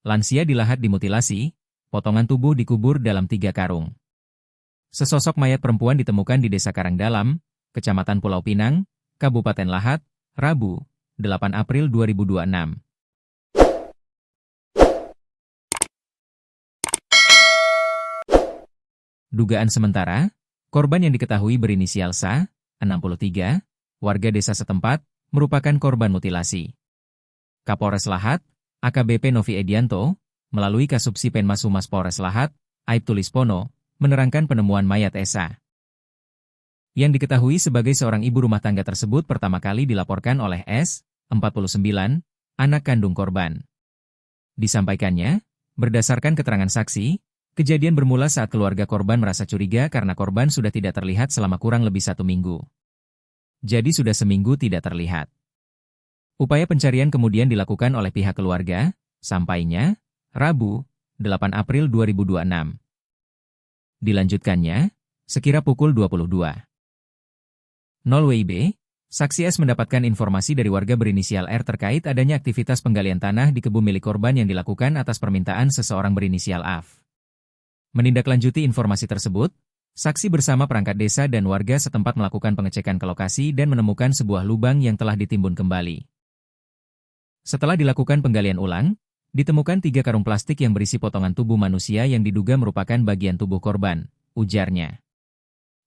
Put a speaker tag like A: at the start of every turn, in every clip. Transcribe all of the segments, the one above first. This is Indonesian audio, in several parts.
A: lansia di Lahat dimutilasi, potongan tubuh dikubur dalam 3 karung. Sesosok mayat perempuan ditemukan di Desa Karangdalam, Kecamatan Pulau Pinang, Kabupaten Lahat, Rabu, 8 April 2026. Dugaan sementara, korban yang diketahui berinisial SA, 63, warga desa setempat, merupakan korban mutilasi. Kapolres Lahat, AKBP Novi Edianto, melalui Kasubsi Penmas Humas Polres Lahat, Aibtu Lispono, menerangkan penemuan mayat SA. Yang diketahui sebagai seorang ibu rumah tangga tersebut pertama kali dilaporkan oleh S, 49, anak kandung korban. Disampaikannya, berdasarkan keterangan saksi, kejadian bermula saat keluarga korban merasa curiga karena korban sudah tidak terlihat selama kurang lebih 1 minggu. Jadi sudah seminggu tidak terlihat. Upaya pencarian kemudian dilakukan oleh pihak keluarga, sampainya, Rabu, 8 April 2026. Dilanjutkannya, sekira pukul 22.00 WIB, saksi S mendapatkan informasi dari warga berinisial R terkait adanya aktivitas penggalian tanah di kebun milik korban yang dilakukan atas permintaan seseorang berinisial AF. Menindaklanjuti informasi tersebut, saksi bersama perangkat desa dan warga setempat melakukan pengecekan ke lokasi dan menemukan sebuah lubang yang telah ditimbun kembali. Setelah dilakukan penggalian ulang, ditemukan 3 karung plastik yang berisi potongan tubuh manusia yang diduga merupakan bagian tubuh korban, ujarnya.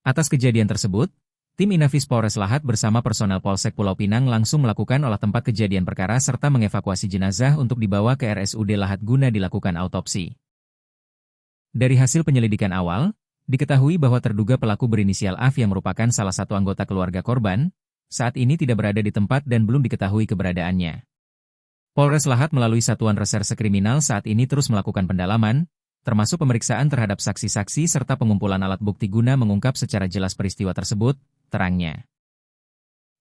A: Atas kejadian tersebut, tim Inafis Polres Lahat bersama personel Polsek Pulau Pinang langsung melakukan olah tempat kejadian perkara serta mengevakuasi jenazah untuk dibawa ke RSUD Lahat guna dilakukan autopsi. Dari hasil penyelidikan awal, diketahui bahwa terduga pelaku berinisial AF yang merupakan salah satu anggota keluarga korban, saat ini tidak berada di tempat dan belum diketahui keberadaannya. Polres Lahat melalui Satuan Reserse Kriminal saat ini terus melakukan pendalaman, termasuk pemeriksaan terhadap saksi-saksi serta pengumpulan alat bukti guna mengungkap secara jelas peristiwa tersebut, terangnya.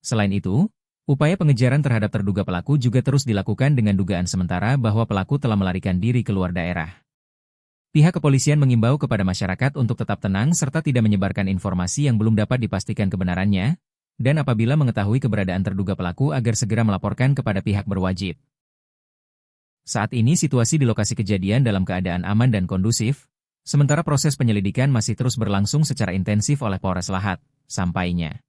A: Selain itu, upaya pengejaran terhadap terduga pelaku juga terus dilakukan dengan dugaan sementara bahwa pelaku telah melarikan diri keluar daerah. Pihak kepolisian mengimbau kepada masyarakat untuk tetap tenang serta tidak menyebarkan informasi yang belum dapat dipastikan kebenarannya, dan apabila mengetahui keberadaan terduga pelaku agar segera melaporkan kepada pihak berwajib. Saat ini situasi di lokasi kejadian dalam keadaan aman dan kondusif, sementara proses penyelidikan masih terus berlangsung secara intensif oleh Polres Lahat, sampainya.